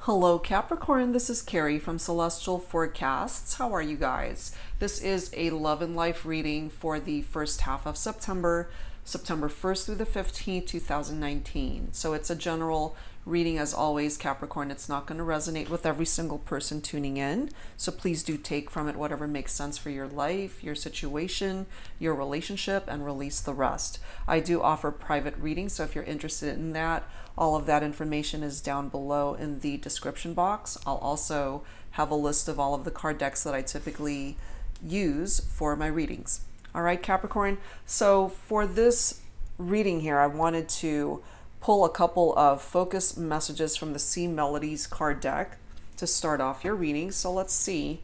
Hello Capricorn, this is Carrie from Celestial Forecasts. How are you guys? This is a love and life reading for the first half of September, September 1st through the 15th, 2019. So it's a general reading as always, Capricorn. It's not going to resonate with every single person tuning in. So please do take from it whatever makes sense for your life, your situation, your relationship, and release the rest. I do offer private readings, so if you're interested in that, all of that information is down below in the description box. I'll also have a list of all of the card decks that I typically use for my readings. All right, Capricorn. So for this reading here, I wanted to pull a couple of focus messages from the Melodies card deck to start off your reading. So let's see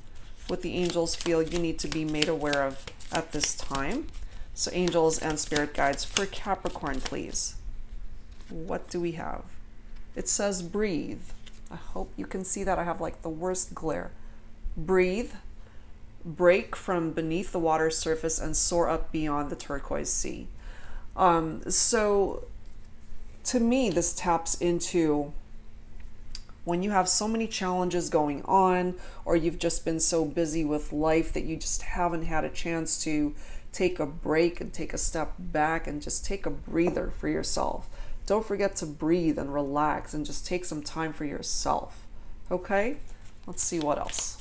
what the angels feel you need to be made aware of at this time. So angels and spirit guides for Capricorn, please. What do we have? It says breathe. I hope you can see that. I have like the worst glare. Breathe. Break from beneath the water's surface and soar up beyond the turquoise sea. So to me, this taps into when you have so many challenges going on, or you've just been so busy with life that you just haven't had a chance to take a break and take a step back and just take a breather for yourself. Don't forget to breathe and relax and just take some time for yourself. Okay? Let's see what else.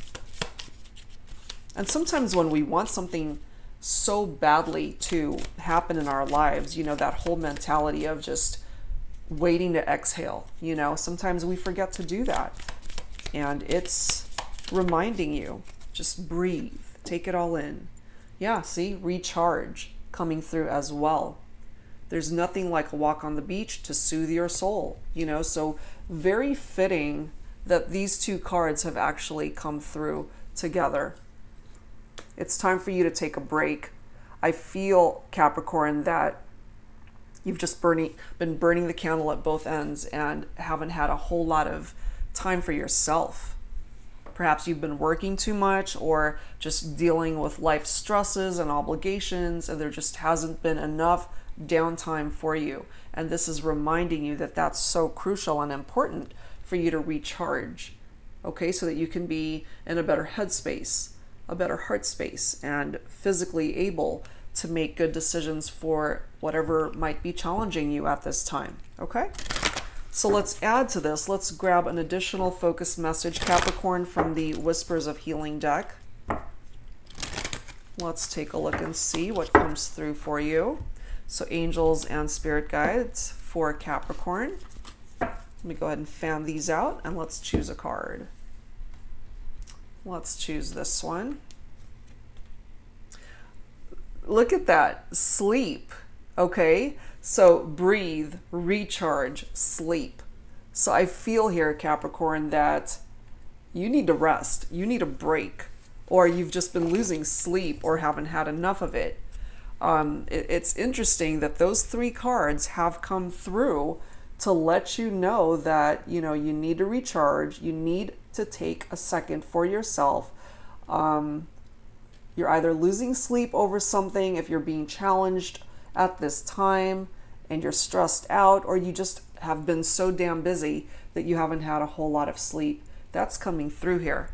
And sometimes when we want something so badly to happen in our lives, you know, that whole mentality of just waiting to exhale, you know, sometimes we forget to do that. And it's reminding you, just breathe, take it all in. Yeah, see, recharge coming through as well. There's nothing like a walk on the beach to soothe your soul, you know, so very fitting that these two cards have actually come through together. It's time for you to take a break. I feel, Capricorn, that you've just been burning the candle at both ends and haven't had a whole lot of time for yourself. Perhaps you've been working too much or just dealing with life stresses and obligations, and there just hasn't been enough downtime for you. And this is reminding you that that's so crucial and important for you to recharge, okay, so that you can be in a better headspace, a better heart space, and physically able to make good decisions for whatever might be challenging you at this time. Okay, so let's add to this. Let's grab an additional focus message, Capricorn, from the Whispers of Healing deck. Let's take a look and see what comes through for you. So angels and spirit guides for Capricorn. Let me go ahead and fan these out and let's choose a card. Let's choose this one. Look at that, sleep, okay? So breathe, recharge, sleep. So I feel here, Capricorn, that you need to rest, you need a break, or you've just been losing sleep or haven't had enough of it. It's interesting that those three cards have come through to let you know that, you know, you need to recharge, you need to take a second for yourself. You're either losing sleep over something if you're being challenged at this time and you're stressed out, or you just have been so damn busy that you haven't had a whole lot of sleep. That's coming through here.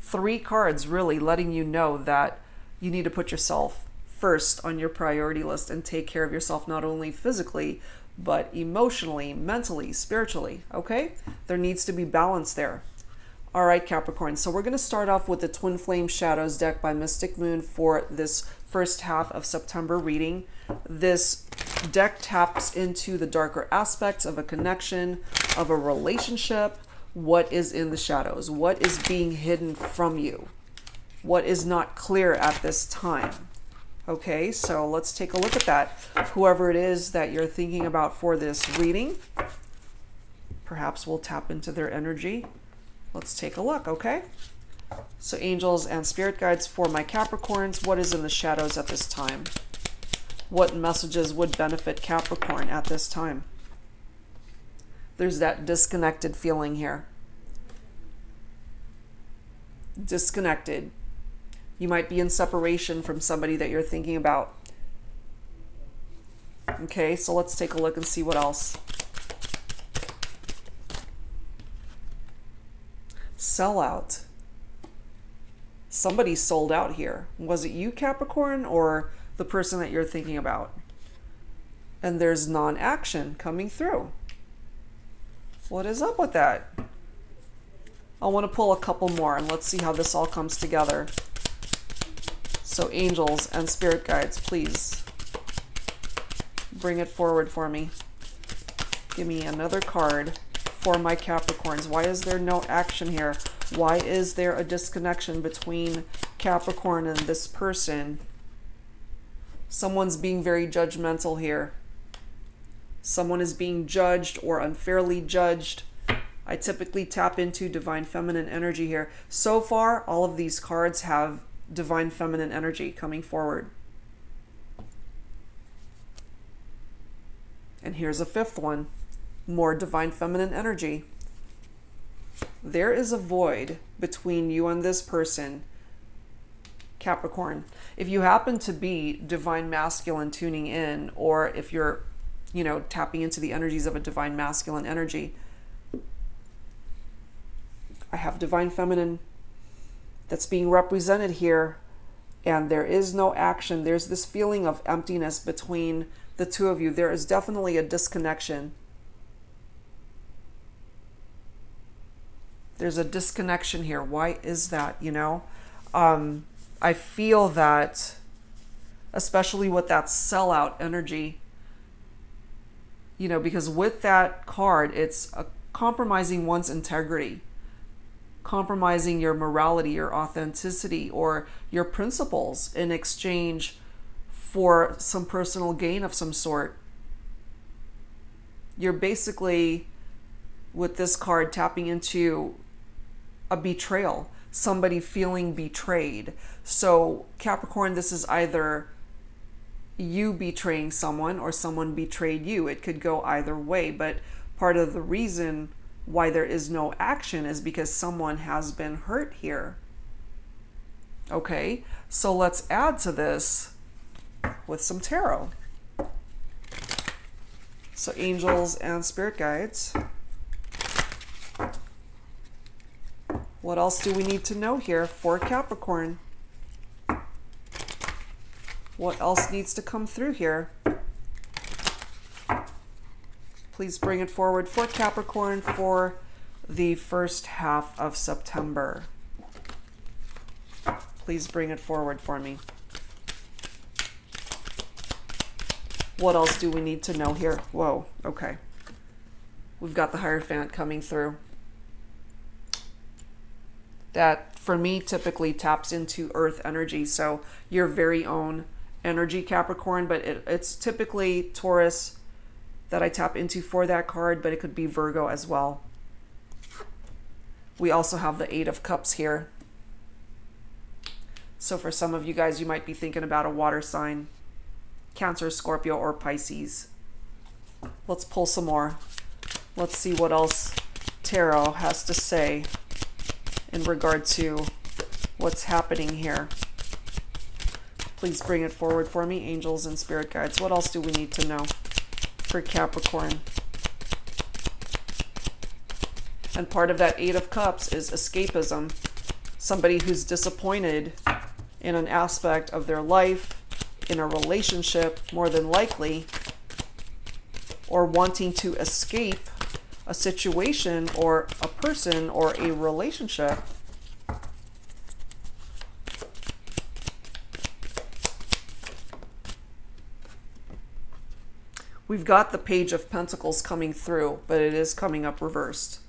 Three cards really letting you know that you need to put yourself first on your priority list and take care of yourself, not only physically, but emotionally, mentally, spiritually, okay? There needs to be balance there. All right, Capricorn, so we're going to start off with the Twin Flame Shadows deck by Mystic Moon for this first half of September reading. This deck taps into the darker aspects of a connection, of a relationship, what is in the shadows, what is being hidden from you, what is not clear at this time. Okay, so let's take a look at that. Whoever it is that you're thinking about for this reading, perhaps we'll tap into their energy. Let's take a look, okay? So angels and spirit guides for my Capricorns, what is in the shadows at this time? What messages would benefit Capricorn at this time? There's that disconnected feeling here. Disconnected. You might be in separation from somebody that you're thinking about. Okay, so let's take a look and see what else. sellout. Somebody sold out here. Was it you, Capricorn, or the person that you're thinking about? And there's non-action coming through. What is up with that? I want to pull a couple more and let's see how this all comes together. So angels and spirit guides, please bring it forward for me. Give me another card for my Capricorns. Why is there no action here? Why is there a disconnection between Capricorn and this person? Someone's being very judgmental here. Someone is being judged or unfairly judged. I typically tap into divine feminine energy here. So far, all of these cards have divine feminine energy coming forward. And here's a fifth one. More divine feminine energy. There is a void between you and this person, Capricorn. If you happen to be divine masculine tuning in, or if you're, you know, tapping into the energies of a divine masculine energy, I have divine feminine that's being represented here, and there is no action. There's this feeling of emptiness between the two of you. There is definitely a disconnection. There's a disconnection here. Why is that, you know? I feel that, especially with that sellout energy, you know, because with that card, it's compromising one's integrity, compromising your morality, your authenticity, or your principles in exchange for some personal gain of some sort. You're basically, with this card, tapping into a betrayal, somebody feeling betrayed. So Capricorn, this is either you betraying someone or someone betrayed you. It could go either way, but part of the reason why there is no action is because someone has been hurt here. Okay, so let's add to this with some tarot. So angels and spirit guides. What else do we need to know here for Capricorn? What else needs to come through here? Please bring it forward for Capricorn for the first half of September. Please bring it forward for me. What else do we need to know here? Whoa, okay. We've got the Hierophant coming through. That, for me, typically taps into earth energy. So your very own energy, Capricorn, but it's typically Taurus that I tap into for that card, but it could be Virgo as well. We also have the Eight of Cups here. So for some of you guys, you might be thinking about a water sign, Cancer, Scorpio, or Pisces. Let's pull some more. Let's see what else Tarot has to say in regard to what's happening here. Please bring it forward for me, angels and spirit guides. What else do we need to know for Capricorn? And part of that Eight of Cups is escapism. Somebody who's disappointed in an aspect of their life, in a relationship, more than likely, or wanting to escape a situation or a person or a relationship. We've got the Page of Pentacles coming through, but it is coming up reversed.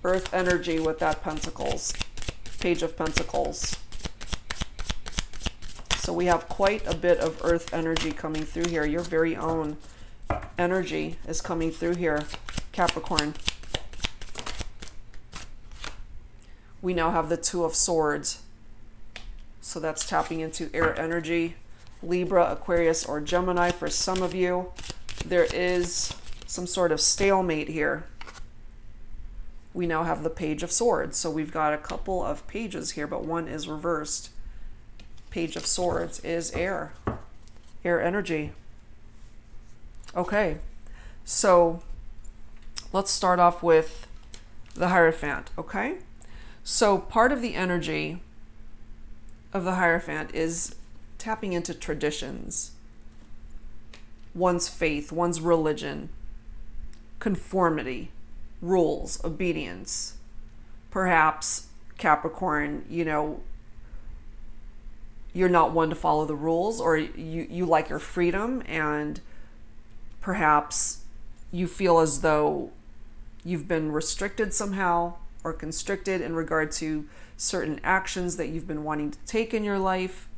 Earth energy with that Pentacles, Page of Pentacles. So we have quite a bit of earth energy coming through here. Your very own energy is coming through here, Capricorn. We now have the Two of Swords. So that's tapping into air energy. Libra, Aquarius, or Gemini for some of you. There is some sort of stalemate here. We now have the Page of Swords. So we've got a couple of pages here, but one is reversed. Page of Swords is air energy. Okay, so let's start off with the Hierophant, okay? So part of the energy of the Hierophant is tapping into traditions, one's faith, one's religion, conformity, rules, obedience. Perhaps Capricorn, you know, you're not one to follow the rules, or you like your freedom, and perhaps you feel as though you've been restricted somehow or constricted in regard to certain actions that you've been wanting to take in your life.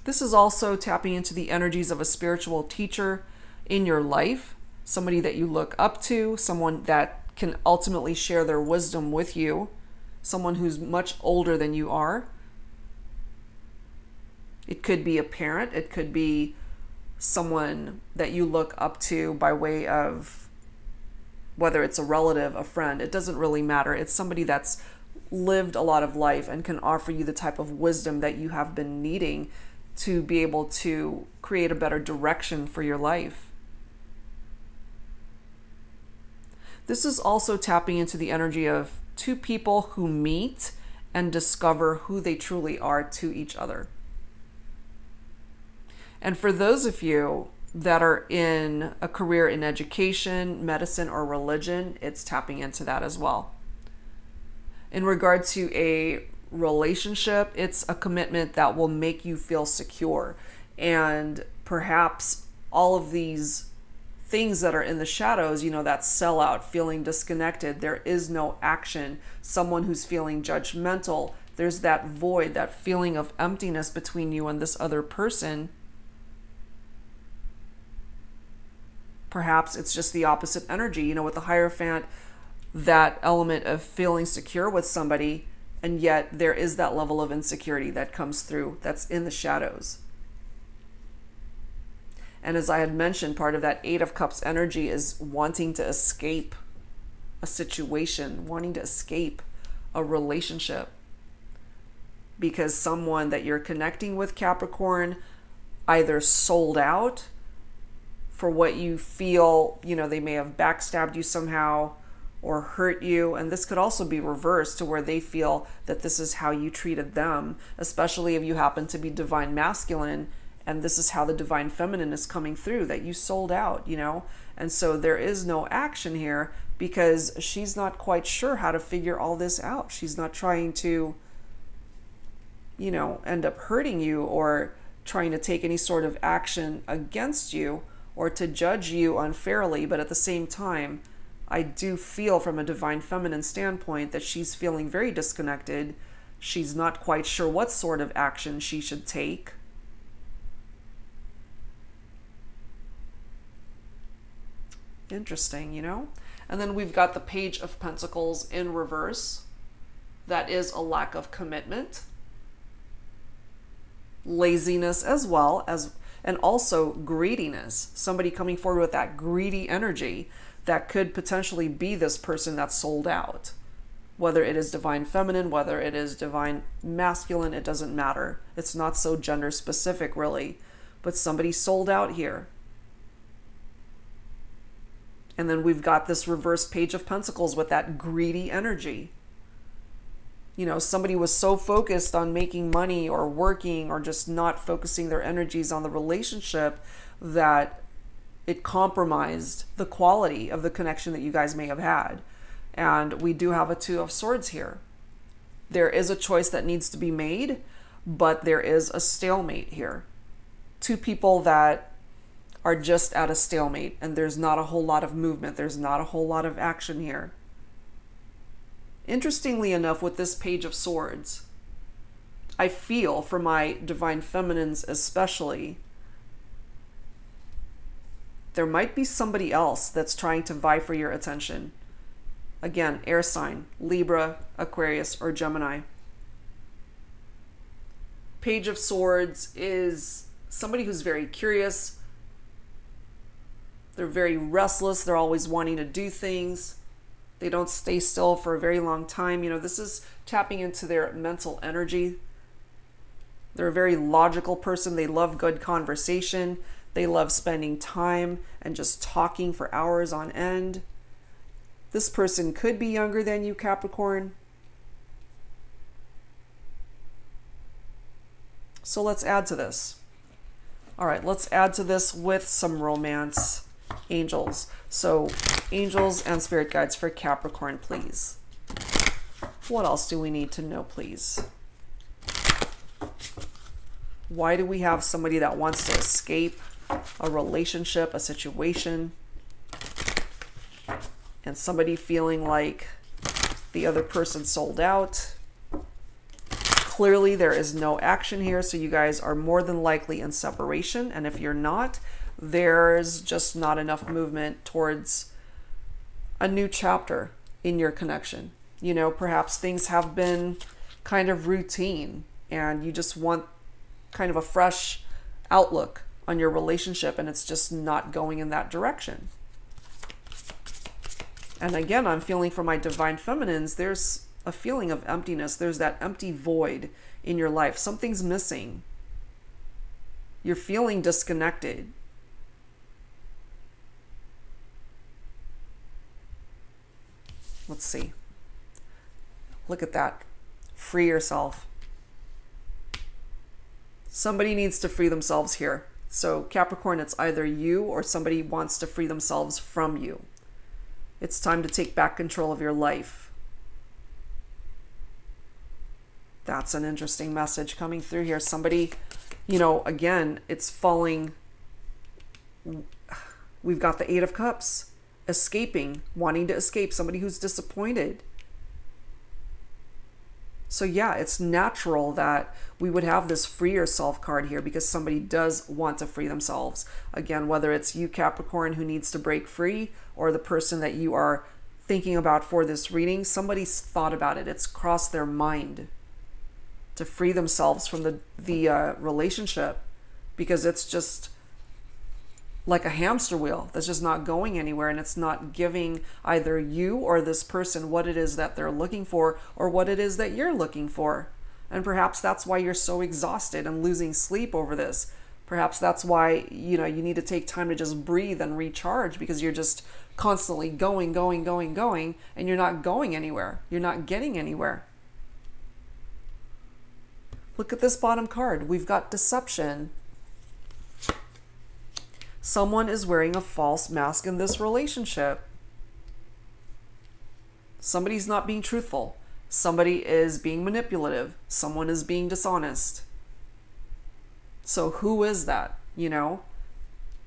This is also tapping into the energies of a spiritual teacher in your life, somebody that you look up to, someone that can ultimately share their wisdom with you, someone who's much older than you are. It could be a parent, it could be someone that you look up to by way of whether it's a relative, a friend, it doesn't really matter. It's somebody that's lived a lot of life and can offer you the type of wisdom that you have been needing to be able to create a better direction for your life. This is also tapping into the energy of two people who meet and discover who they truly are to each other. And for those of you that are in a career in education, medicine, or religion, it's tapping into that as well. In regard to a relationship, it's a commitment that will make you feel secure. And perhaps all of these things that are in the shadows, you know, that sellout, feeling disconnected, there is no action, someone who's feeling judgmental, there's that void, that feeling of emptiness between you and this other person. Perhaps it's just the opposite energy, you know, with the Hierophant, that element of feeling secure with somebody, and yet there is that level of insecurity that comes through, that's in the shadows. And as I had mentioned, part of that Eight of Cups energy is wanting to escape a situation, wanting to escape a relationship. Because someone that you're connecting with, Capricorn, either sold out for what you feel, you know, they may have backstabbed you somehow or hurt you. And this could also be reversed to where they feel that this is how you treated them, especially if you happen to be divine masculine and this is how the divine feminine is coming through, that you sold out, you know. And so there is no action here because she's not quite sure how to figure all this out. She's not trying to, you know, end up hurting you or trying to take any sort of action against you or to judge you unfairly. But at the same time, I do feel from a divine feminine standpoint that she's feeling very disconnected. She's not quite sure what sort of action she should take. Interesting, you know? And then we've got the Page of Pentacles in reverse. That is a lack of commitment. Laziness as well as, and also greediness. Somebody coming forward with that greedy energy that could potentially be this person that's sold out. Whether it is divine feminine, whether it is divine masculine, it doesn't matter. It's not so gender specific really, but somebody sold out here. And then we've got this reverse Page of Pentacles with that greedy energy. You know, somebody was so focused on making money or working or just not focusing their energies on the relationship that it compromised the quality of the connection that you guys may have had. And we do have a Two of Swords here. There is a choice that needs to be made, but there is a stalemate here. Two people that are just at a stalemate and there's not a whole lot of movement. There's not a whole lot of action here. Interestingly enough, with this Page of Swords, I feel for my divine feminines especially, there might be somebody else that's trying to vie for your attention. Again, air sign, Libra, Aquarius, or Gemini. Page of Swords is somebody who's very curious. They're very restless. They're always wanting to do things. They don't stay still for a very long time. You know, this is tapping into their mental energy. They're a very logical person. They love good conversation. They love spending time and just talking for hours on end. This person could be younger than you, Capricorn. So let's add to this. All right, let's add to this with some romance. Angels. So angels and spirit guides for Capricorn, please. What else do we need to know, please? Why do we have somebody that wants to escape a relationship, a situation, and somebody feeling like the other person sold out? Clearly, there is no action here, so you guys are more than likely in separation. And if you're not, there's just not enough movement towards a new chapter in your connection. You know, perhaps things have been kind of routine and you just want kind of a fresh outlook on your relationship, and it's just not going in that direction. And again, I'm feeling for my divine feminines, there's a feeling of emptiness. There's that empty void in your life. Something's missing. You're feeling disconnected. Let's see. Look at that. Free yourself. Somebody needs to free themselves here. So Capricorn, it's either you or somebody wants to free themselves from you. It's time to take back control of your life. That's an interesting message coming through here. Somebody, you know, again, it's falling. We've got the Eight of Cups. Escaping, wanting to escape. Somebody who's disappointed. So yeah, it's natural that we would have this free yourself card here because somebody does want to free themselves. Again, whether it's you, Capricorn, who needs to break free, or the person that you are thinking about for this reading, somebody's thought about it. It's crossed their mind to free themselves from the relationship, because it's just like a hamster wheel that's just not going anywhere, and it's not giving either you or this person what it is that they're looking for or what it is that you're looking for. And perhaps that's why you're so exhausted and losing sleep over this. Perhaps that's why, you know, you need to take time to just breathe and recharge, because you're just constantly going, and you're not going anywhere. You're not getting anywhere. Look at this bottom card. We've got deception. Someone is wearing a false mask in this relationship. Somebody's not being truthful. Somebody is being manipulative. Someone is being dishonest. So who is that? You know,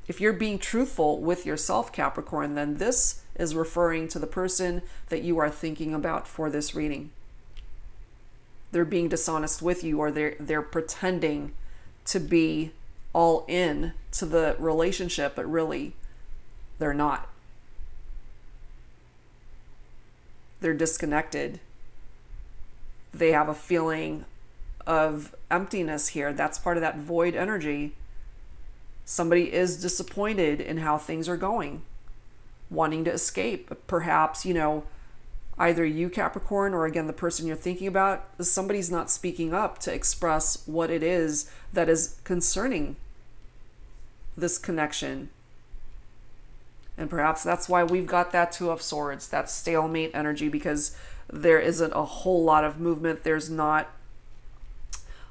if you're being truthful with yourself, Capricorn, then this is referring to the person that you are thinking about for this reading. They're being dishonest with you, or they're pretending to be all in to the relationship, but really they're not. They're disconnected. They have a feeling of emptiness here. That's part of that void energy. Somebody is disappointed in how things are going, wanting to escape. Perhaps, you know, either you, Capricorn, or again, the person you're thinking about, somebody's not speaking up to express what it is that is concerning this connection. And perhaps that's why we've got that Two of Swords, that stalemate energy, because there isn't a whole lot of movement. There's not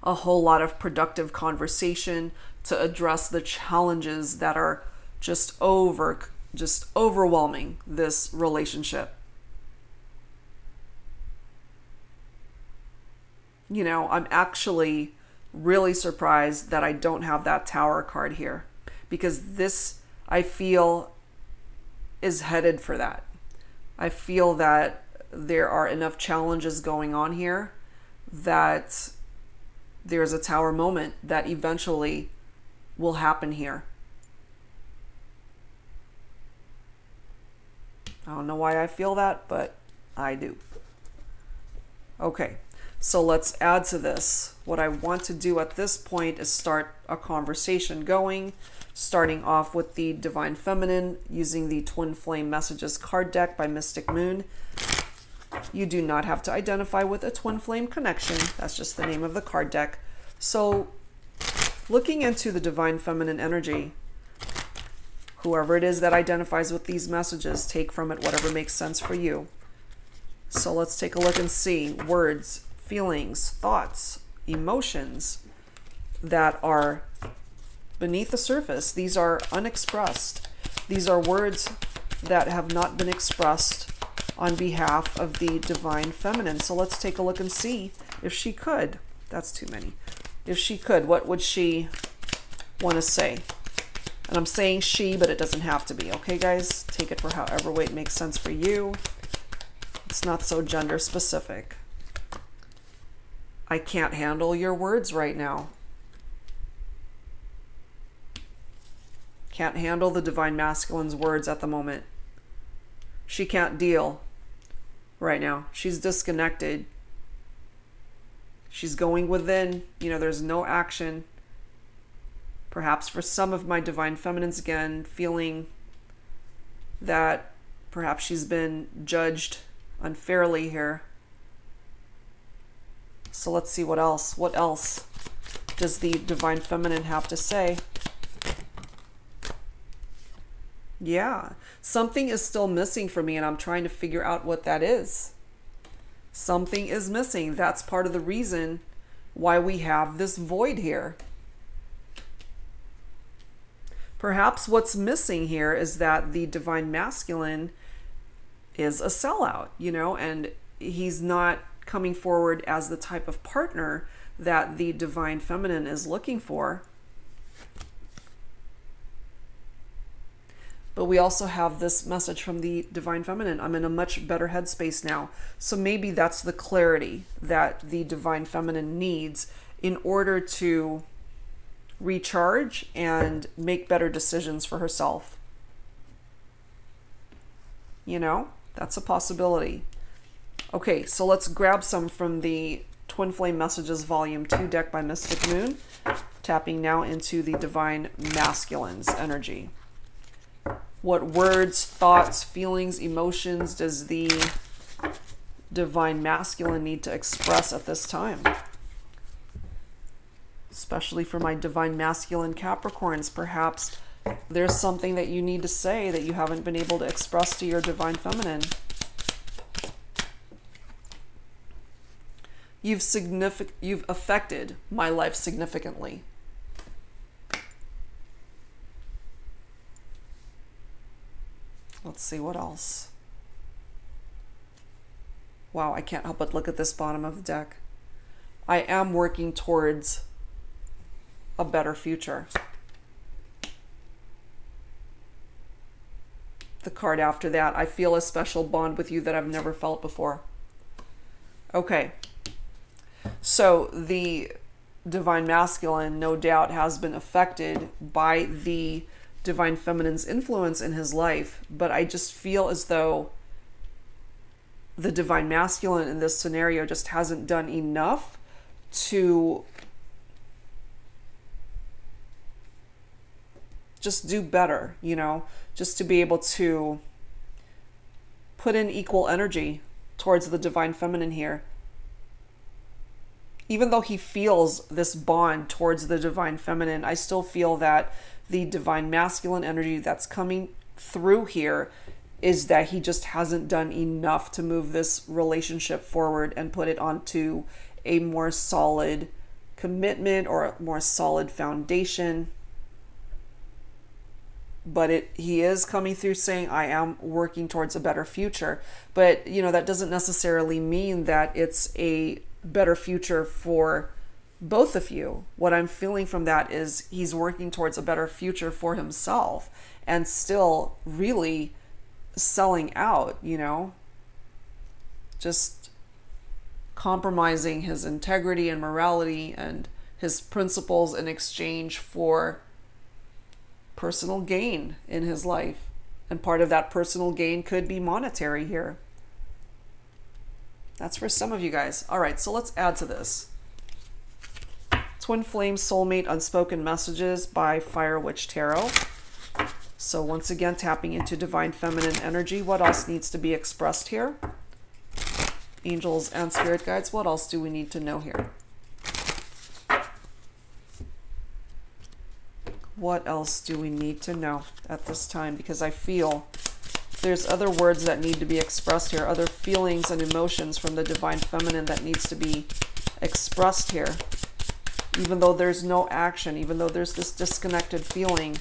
a whole lot of productive conversation to address the challenges that are just overwhelming this relationship. You know, I'm actually really surprised that I don't have that Tower card here, because this, I feel, is headed for that. I feel that there are enough challenges going on here that there's a Tower moment that eventually will happen here. I don't know why I feel that, but I do. Okay, so let's add to this. What I want to do at this point is start a conversation going, starting off with the Divine Feminine using the Twin Flame Messages card deck by Mystic Moon. You do not have to identify with a twin flame connection. That's just the name of the card deck. So looking into the Divine Feminine energy, Whoever it is that identifies with these messages, take from it whatever makes sense for you. So let's take a look and see words, feelings, thoughts, emotions that are beneath the surface. These are unexpressed. These are words that have not been expressed on behalf of the divine feminine. So let's take a look and see if she could. That's too many. If she could, what would she want to say? And I'm saying she, but it doesn't have to be. Okay, guys? Take it for however way it makes sense for you. It's not so gender specific. I can't handle your words right now. Can't handle the divine masculine's words at the moment. She can't deal right now. She's disconnected. She's going within. You know, there's no action. Perhaps for some of my divine feminines, again, feeling that perhaps she's been judged unfairly here. So let's see what else. What else does the divine feminine have to say? Yeah, something is still missing for me, and I'm trying to figure out what that is. Something is missing. That's part of the reason why we have this void here. Perhaps what's missing here is that the divine masculine is a sellout, you know, and he's not coming forward as the type of partner that the divine feminine is looking for. But we also have this message from the divine feminine. I'm in a much better headspace now. So maybe that's the clarity that the divine feminine needs in order to recharge and make better decisions for herself. You know, that's a possibility. Okay, so let's grab some from the Twin Flame Messages Volume 2 deck by Mystic Moon. Tapping now into the divine masculine's energy. What words, thoughts, feelings, emotions does the divine masculine need to express at this time? Especially for my divine masculine Capricorns, perhaps there's something that you need to say that you haven't been able to express to your divine feminine. You've affected my life significantly. Let's see what else. Wow, I can't help but look at this bottom of the deck. I am working towards a better future. The card after that, I feel a special bond with you that I've never felt before. Okay. So the divine masculine, no doubt, has been affected by the divine feminine's influence in his life, but I just feel as though the divine masculine in this scenario just hasn't done enough to just do better, you know, just to be able to put in equal energy towards the divine feminine here. Even though he feels this bond towards the divine feminine, I still feel that the divine masculine energy that's coming through here is that he just hasn't done enough to move this relationship forward and put it onto a more solid commitment or a more solid foundation. But he is coming through saying, I am working towards a better future. But, you know, that doesn't necessarily mean that it's a better future for both of you. What I'm feeling from that is he's working towards a better future for himself and still really selling out, you know, just compromising his integrity and morality and his principles in exchange for personal gain in his life. And part of that personal gain could be monetary here. That's for some of you guys. All right, so let's add to this. Twin Flame Soulmate Unspoken Messages by Fire Witch Tarot. So once again, tapping into divine feminine energy. What else needs to be expressed here? Angels and spirit guides, what else do we need to know here? What else do we need to know at this time? Because I feel there's other words that need to be expressed here, other feelings and emotions from the Divine Feminine that needs to be expressed here. Even though there's no action, even though there's this disconnected feeling,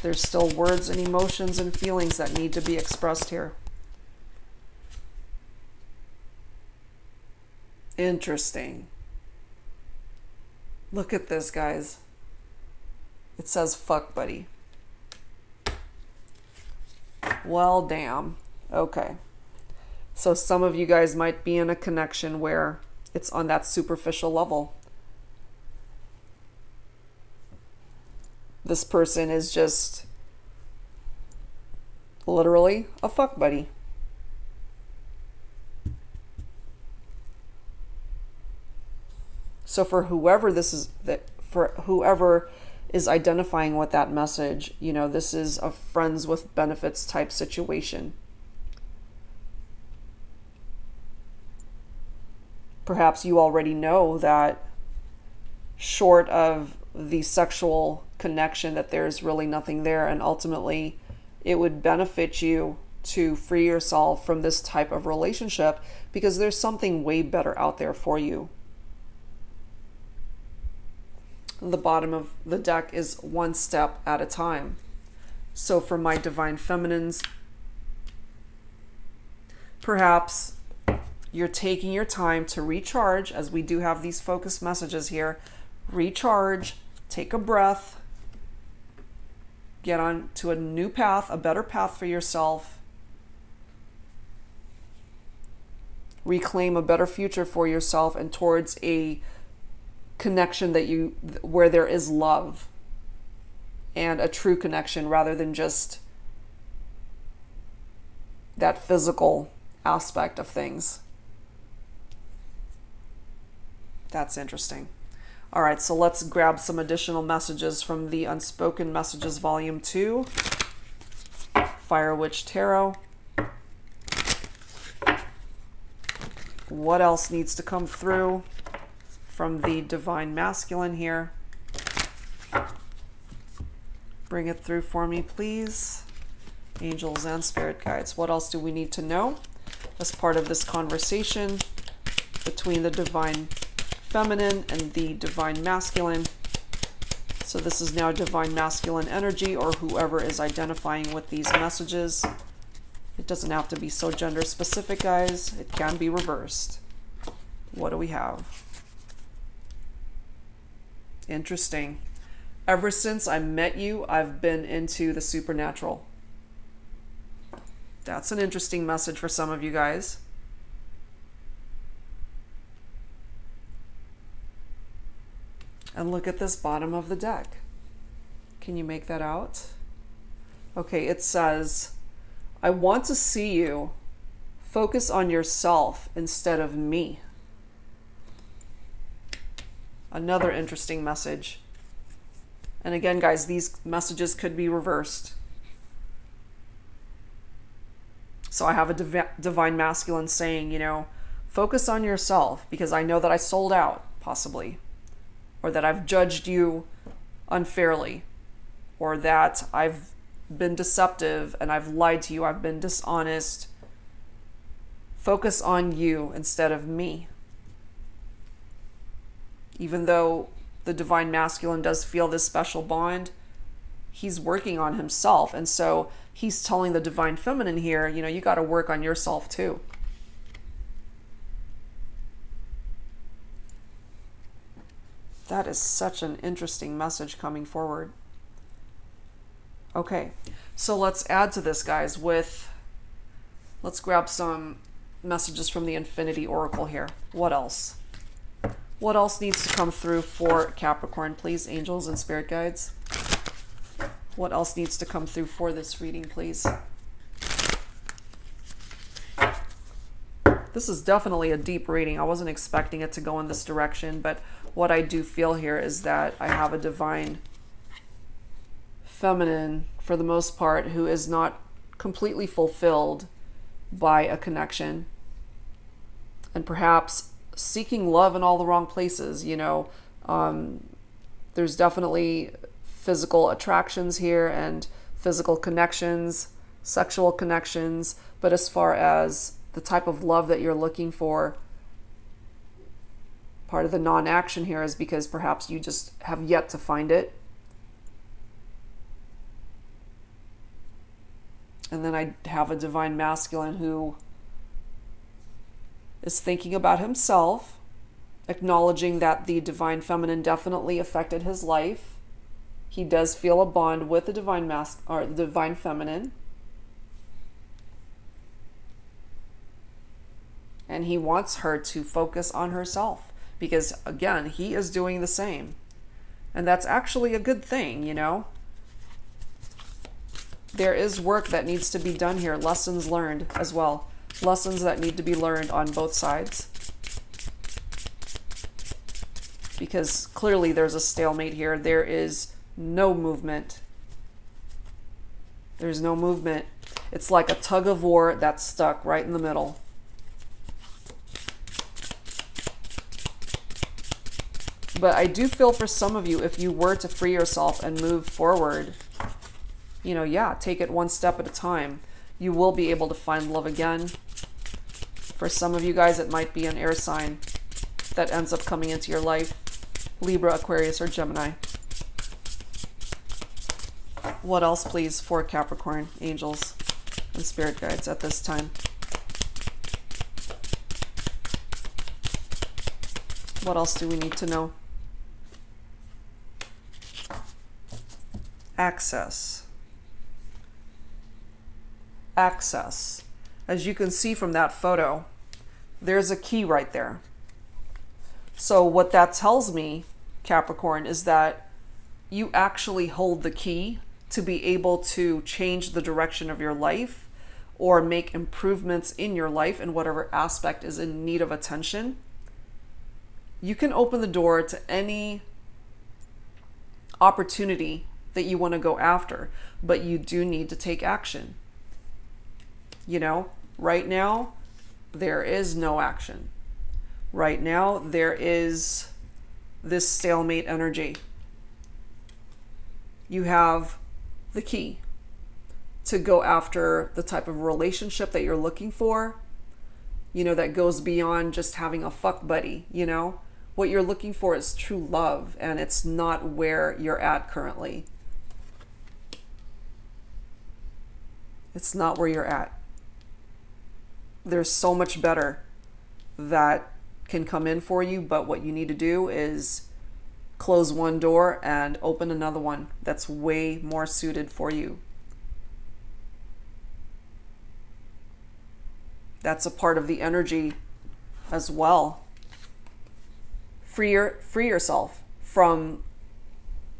there's still words and emotions and feelings that need to be expressed here. Interesting. Look at this, guys. It says, fuck buddy. Well, damn. Okay. So some of you guys might be in a connection where it's on that superficial level. This person is just literally a fuck buddy. So for whoever this is, for whoever is identifying with that message, you know, this is a friends with benefits type situation. Perhaps you already know that short of the sexual connection, that there's really nothing there, and ultimately it would benefit you to free yourself from this type of relationship because there's something way better out there for you. The bottom of the deck is one step at a time. So for my Divine Feminines, perhaps you're taking your time to recharge, as we do have these focus messages here. Recharge, take a breath, get on to a new path, a better path for yourself. Reclaim a better future for yourself and towards a connection that where there is love and a true connection rather than just that physical aspect of things. That's interesting. All right, so let's grab some additional messages from the Unspoken Messages Volume 2, Fire Witch Tarot. What else needs to come through from the Divine Masculine here? Bring it through for me, please. Angels and Spirit Guides. What else do we need to know as part of this conversation between the Divine Feminine and the Divine Masculine? So this is now Divine Masculine energy, or whoever is identifying with these messages. It doesn't have to be so gender specific, guys. It can be reversed. What do we have? Interesting. Ever since I met you, I've been into the supernatural. That's an interesting message for some of you guys. And look at this bottom of the deck. Can you make that out? Okay, it says, I want to see you focus on yourself instead of me. Another interesting message. And again, guys, these messages could be reversed. So I have a Divine Masculine saying, you know, focus on yourself because I know that I sold out, possibly. Or that I've judged you unfairly. Or that I've been deceptive and I've lied to you. I've been dishonest. Focus on you instead of me. Even though the Divine Masculine does feel this special bond, he's working on himself. And so he's telling the Divine Feminine here, you know, you got to work on yourself too. That is such an interesting message coming forward. Okay, so let's add to this, guys, let's grab some messages from the Infinity Oracle here. What else? What else needs to come through for Capricorn, please, angels and spirit guides? What else needs to come through for this reading, please? This is definitely a deep reading. I wasn't expecting it to go in this direction, but what I do feel here is that I have a Divine Feminine, for the most part, who is not completely fulfilled by a connection, and perhaps seeking love in all the wrong places, you know, There's definitely physical attractions here and physical connections, sexual connections. But as far as the type of love that you're looking for, part of the non-action here is because perhaps you just have yet to find it. And then I have a divine masculine who is thinking about himself, acknowledging that the divine feminine definitely affected his life. He does feel a bond with the divine or the divine feminine. And he wants her to focus on herself because, again, he is doing the same. And that's actually a good thing, you know? There is work that needs to be done here, lessons learned as well. Lessons that need to be learned on both sides. Because clearly there's a stalemate here. There is no movement. There's no movement. It's like a tug of war that's stuck right in the middle. But I do feel for some of you, if you were to free yourself and move forward, you know, yeah, take it one step at a time. You will be able to find love again. For some of you guys, it might be an air sign that ends up coming into your life. Libra, Aquarius, or Gemini. What else, please, for Capricorn, angels, and spirit guides at this time? What else do we need to know? Access. Access. As you can see from that photo, there's a key right there. So what that tells me, Capricorn, is that you actually hold the key to be able to change the direction of your life or make improvements in your life in whatever aspect is in need of attention. You can open the door to any opportunity that you want to go after, but you do need to take action. You know, right now, there is no action. Right now, there is this stalemate energy. You have the key to go after the type of relationship that you're looking for, you know, that goes beyond just having a fuck buddy, you know? What you're looking for is true love, and it's not where you're at currently. It's not where you're at. There's so much better that can come in for you, but what you need to do is close one door and open another one that's way more suited for you. That's a part of the energy as well. Free yourself from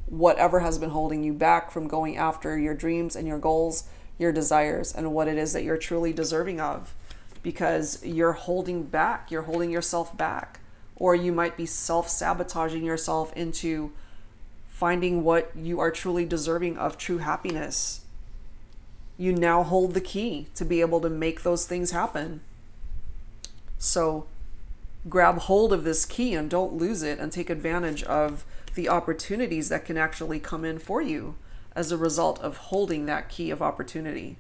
whatever has been holding you back from going after your dreams and your goals, your desires, and what it is that you're truly deserving of. Because you're holding back, you're holding yourself back. Or you might be self-sabotaging yourself into finding what you are truly deserving of, true happiness. You now hold the key to be able to make those things happen. So grab hold of this key and don't lose it, and take advantage of the opportunities that can actually come in for you as a result of holding that key of opportunity.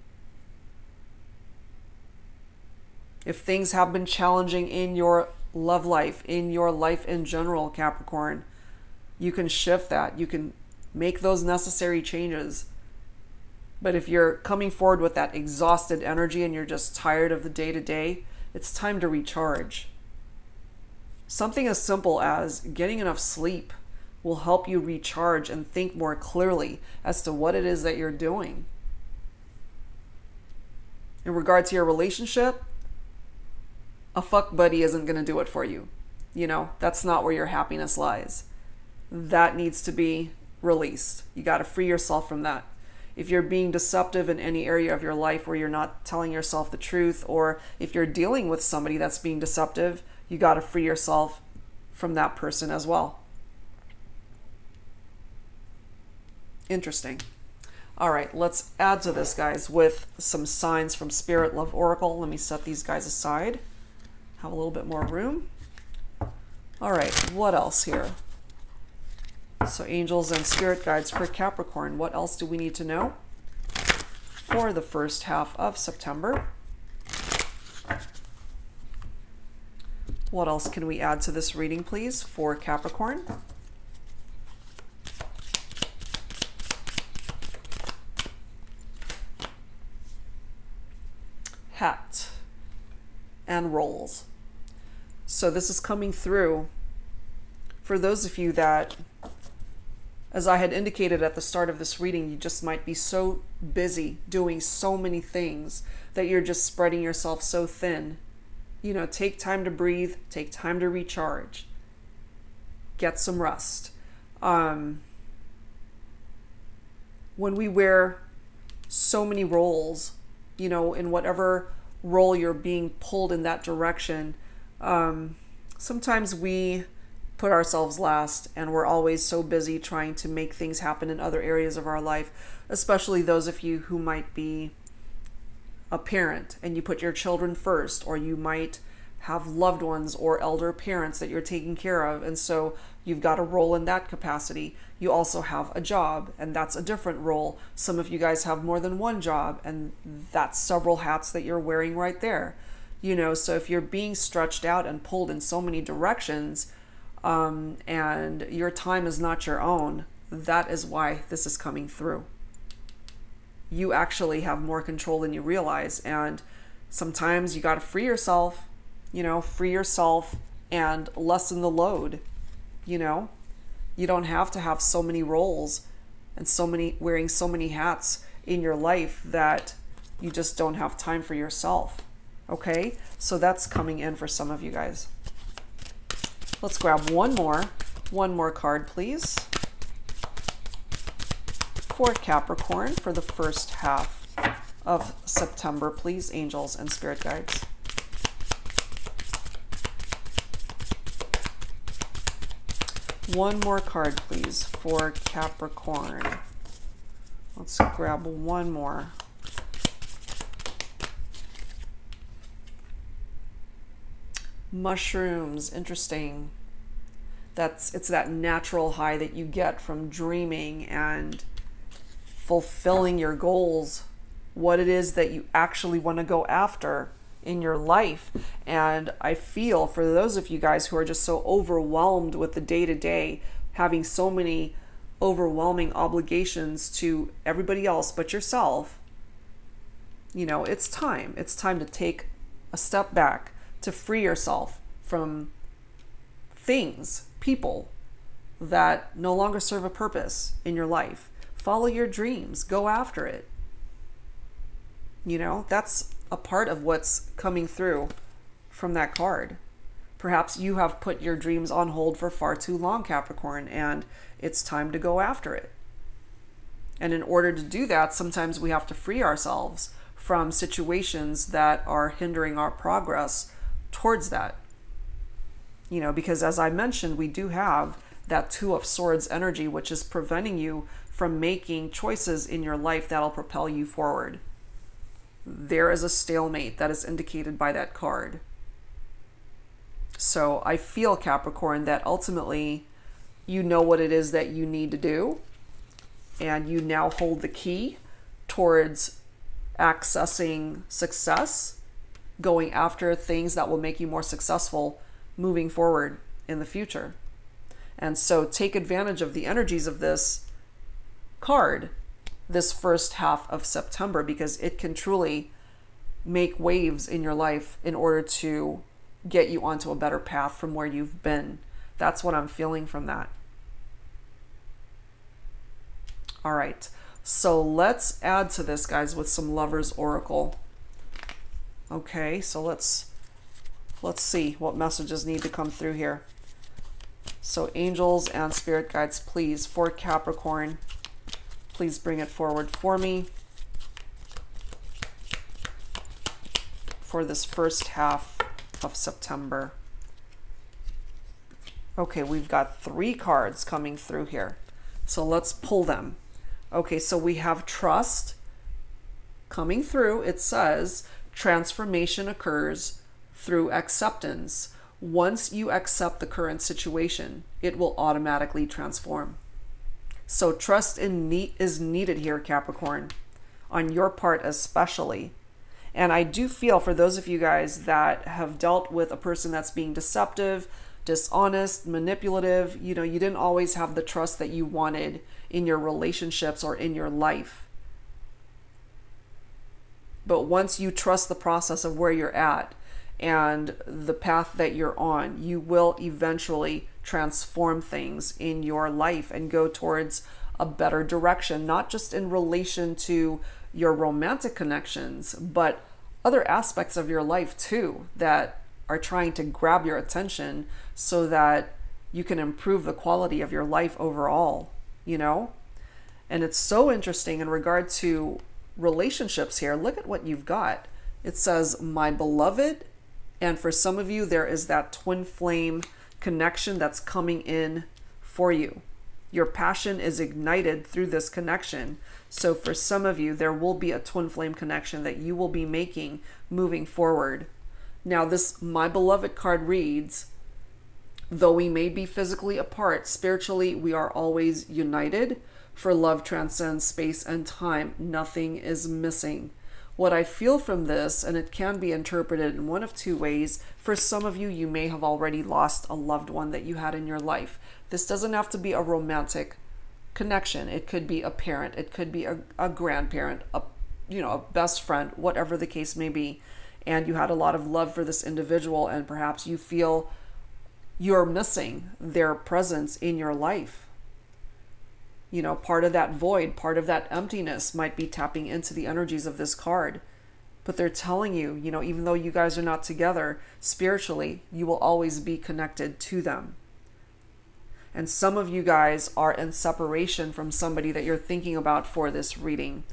If things have been challenging in your love life, in your life in general, Capricorn, you can shift that. You can make those necessary changes. But if you're coming forward with that exhausted energy and you're just tired of the day-to-day, it's time to recharge. Something as simple as getting enough sleep will help you recharge and think more clearly as to what it is that you're doing. In regard to your relationship, a fuck buddy isn't going to do it for you. You know, that's not where your happiness lies. That needs to be released. You got to free yourself from that. If you're being deceptive in any area of your life where you're not telling yourself the truth, or if you're dealing with somebody that's being deceptive, you got to free yourself from that person as well. Interesting. All right, let's add to this, guys, with some signs from Spirit Love Oracle. Let me set these guys aside. Have a little bit more room. All right, what else here? So angels and spirit guides for Capricorn. What else do we need to know for the first half of September? What else can we add to this reading, please, for Capricorn? Hat and rolls. So this is coming through for those of you that, as I had indicated at the start of this reading, you just might be so busy doing so many things that you're just spreading yourself so thin. You know, take time to breathe, take time to recharge, get some rest. When we wear so many roles, you know, in whatever role you're being pulled in that direction, sometimes we put ourselves last, and we're always so busy trying to make things happen in other areas of our life, especially those of you who might be a parent and you put your children first, or you might have loved ones or elder parents that you're taking care of, and so you've got a role in that capacity. You also have a job, and that's a different role. Some of you guys have more than one job, and that's several hats that you're wearing right there. You know, so if you're being stretched out and pulled in so many directions, and your time is not your own, that is why this is coming through. You actually have more control than you realize, and sometimes you got to free yourself, you know, free yourself and lessen the load. You know, you don't have to have so many roles and wearing so many hats in your life that you just don't have time for yourself. Okay, so that's coming in for some of you guys. Let's grab one more card, please, for Capricorn for the first half of September, please, angels and spirit guides. One more card, please, for Capricorn. Let's grab one more. Mushrooms, interesting. It's that natural high that you get from dreaming and fulfilling your goals, what it is that you actually want to go after in your life. And I feel for those of you guys who are just so overwhelmed with the day-to-day, having so many overwhelming obligations to everybody else but yourself, you know, it's time to take a step back, to free yourself from things, people that no longer serve a purpose in your life. Follow your dreams, go after it. You know, that's a part of what's coming through from that card. Perhaps you have put your dreams on hold for far too long, Capricorn, and it's time to go after it. And in order to do that, sometimes we have to free ourselves from situations that are hindering our progress towards that. You know, because as I mentioned, we do have that Two of Swords energy, which is preventing you from making choices in your life that'll propel you forward. There is a stalemate that is indicated by that card. So I feel, Capricorn, that ultimately you know what it is that you need to do, and you now hold the key towards accessing success, going after things that will make you more successful moving forward in the future. And so take advantage of the energies of this card this first half of September, because it can truly make waves in your life in order to get you onto a better path from where you've been. That's what I'm feeling from that. All right, so let's add to this, guys, with some Lovers Oracle. Okay, so let's see what messages need to come through here. So angels and spirit guides, please, for Capricorn, please bring it forward for me for this first half of September. Okay, we've got 3 cards coming through here. So let's pull them. Okay, so we have trust coming through. It says transformation occurs through acceptance. Once you accept the current situation, it will automatically transform. So trust is needed here, Capricorn, on your part especially. And I do feel for those of you guys that have dealt with a person that's being deceptive, dishonest, manipulative, you didn't always have the trust that you wanted in your relationships or in your life. But once you trust the process of where you're at and the path that you're on, you will eventually transform things in your life and go towards a better direction, not just in relation to your romantic connections, but other aspects of your life too that are trying to grab your attention so that you can improve the quality of your life overall, And it's so interesting in regard to relationships here. Look at what you've got. It says, my beloved. And for some of you, there is that twin flame connection that's coming in for you. Your passion is ignited through this connection. So for some of you, there will be a twin flame connection that you will be making moving forward. Now, this my beloved card reads, though we may be physically apart, spiritually we are always united. For love transcends space and time. Nothing is missing. What I feel from this, and it can be interpreted in one of two ways. For some of you, you may have already lost a loved one that you had in your life. This doesn't have to be a romantic connection. It could be a parent. It could be a grandparent, a best friend, whatever the case may be. And you had a lot of love for this individual, and perhaps you feel you're missing their presence in your life. Part of that void, part of that emptiness might be tapping into the energies of this card. But they're telling you, even though you guys are not together spiritually, you will always be connected to them. And some of you guys are in separation from somebody that you're thinking about for this reading.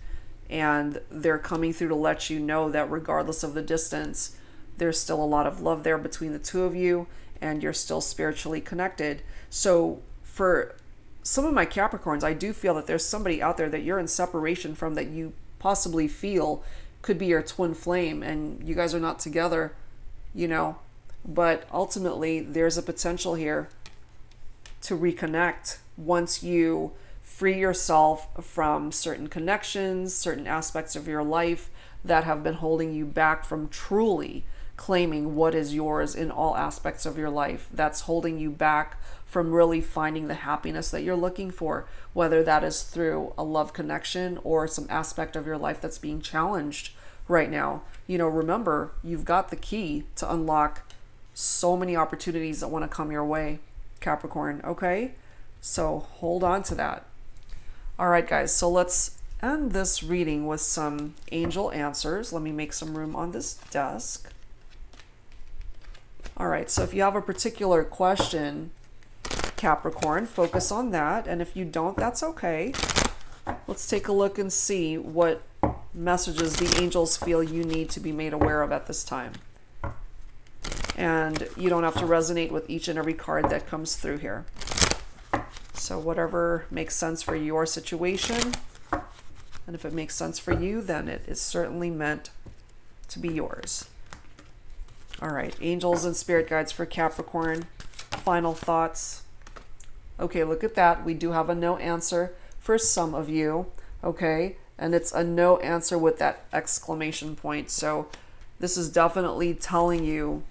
And they're coming through to let you know that regardless of the distance, there's still a lot of love there between the two of you, and you're still spiritually connected. So for some of my Capricorns, I do feel that there's somebody out there that you're in separation from that you possibly feel could be your twin flame, and you guys are not together, but ultimately there's a potential here to reconnect once you free yourself from certain connections, certain aspects of your life that have been holding you back from truly claiming what is yours in all aspects of your life. That's holding you back from really finding the happiness that you're looking for, whether that is through a love connection or some aspect of your life that's being challenged right now. Remember, you've got the key to unlock so many opportunities that want to come your way, Capricorn, okay? So hold on to that. All right, guys, so let's end this reading with some angel answers. Let me make some room on this desk. All right, so if you have a particular question, Capricorn, focus on that. And if you don't, that's okay. Let's take a look and see what messages the angels feel you need to be made aware of at this time. And you don't have to resonate with each and every card that comes through here. So whatever makes sense for your situation, and if it makes sense for you, then it is certainly meant to be yours. All right, angels and spirit guides for Capricorn. Final thoughts. Okay, look at that. We do have a no answer for some of you, okay? And it's a no answer with that exclamation point. So this is definitely telling you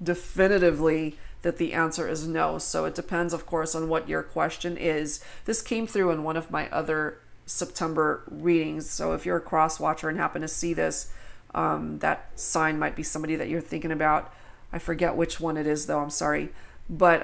definitively that the answer is no. So it depends, of course, on what your question is. This came through in one of my other September readings. So if you're a cross watcher and happen to see this, that sign might be somebody that you're thinking about. I forget which one it is, though. I'm sorry. But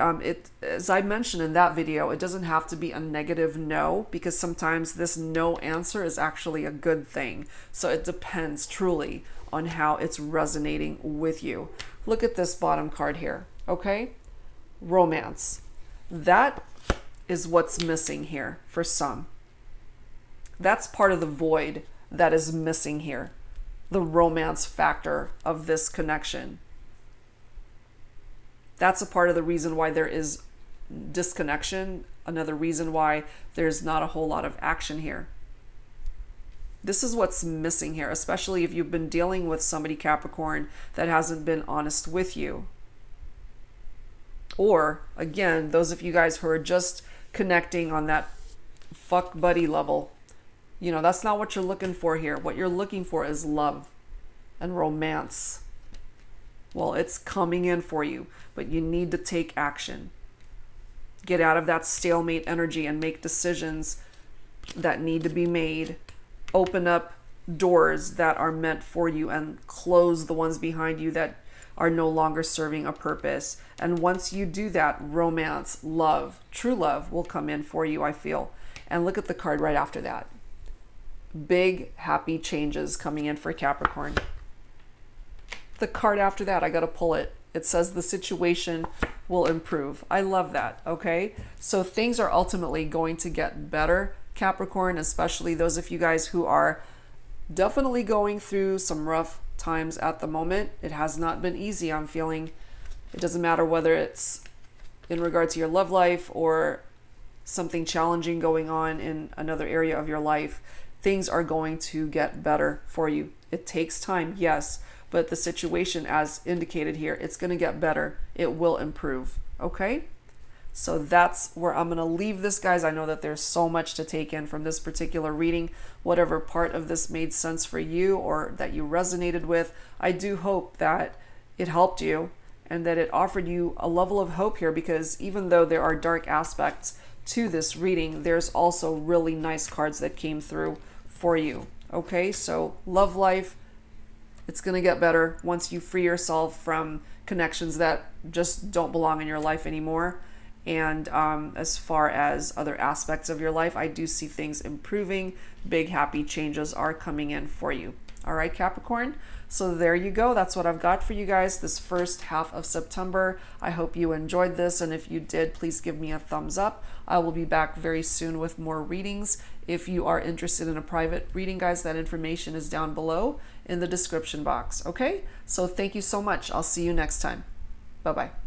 as I mentioned in that video, it doesn't have to be a negative no, because sometimes this no answer is actually a good thing. So it depends truly on how it's resonating with you. Look at this bottom card here, okay? Romance. That is what's missing here for some. That's part of the void that is missing here. The romance factor of this connection. That's a part of the reason why there is disconnection. Another reason why there's not a whole lot of action here. This is what's missing here, especially if you've been dealing with somebody, Capricorn, that hasn't been honest with you. Or, again, those of you guys who are just connecting on that fuck buddy level. You know, that's not what you're looking for here. What you're looking for is love and romance. Well, it's coming in for you, but you need to take action. Get out of that stalemate energy and make decisions that need to be made. Open up doors that are meant for you and close the ones behind you that are no longer serving a purpose. And once you do that, romance, love, true love will come in for you, I feel. And look at the card right after that. Big, happy changes coming in for Capricorn. The card after that, I got to pull it. It says the situation will improve. I love that, okay? So things are ultimately going to get better, Capricorn, especially those of you guys who are definitely going through some rough times at the moment. It has not been easy, I'm feeling. It doesn't matter whether it's in regard to your love life or something challenging going on in another area of your life. Things are going to get better for you. It takes time, yes, but the situation, as indicated here, it's going to get better. It will improve, okay? So that's where I'm going to leave this, guys. I know that there's so much to take in from this particular reading. Whatever part of this made sense for you or that you resonated with, I do hope that it helped you and that it offered you a level of hope here, because even though there are dark aspects to this reading, there's also really nice cards that came through for you. Okay, so love life, it's going to get better once you free yourself from connections that just don't belong in your life anymore. And as far as other aspects of your life, I do see things improving. Big happy changes are coming in for you. All right, Capricorn. So there you go. That's what I've got for you guys this first half of September. I hope you enjoyed this. And if you did, please give me a thumbs up. I will be back very soon with more readings. If you are interested in a private reading, guys, that information is down below in the description box. Okay? So thank you so much. I'll see you next time. Bye-bye.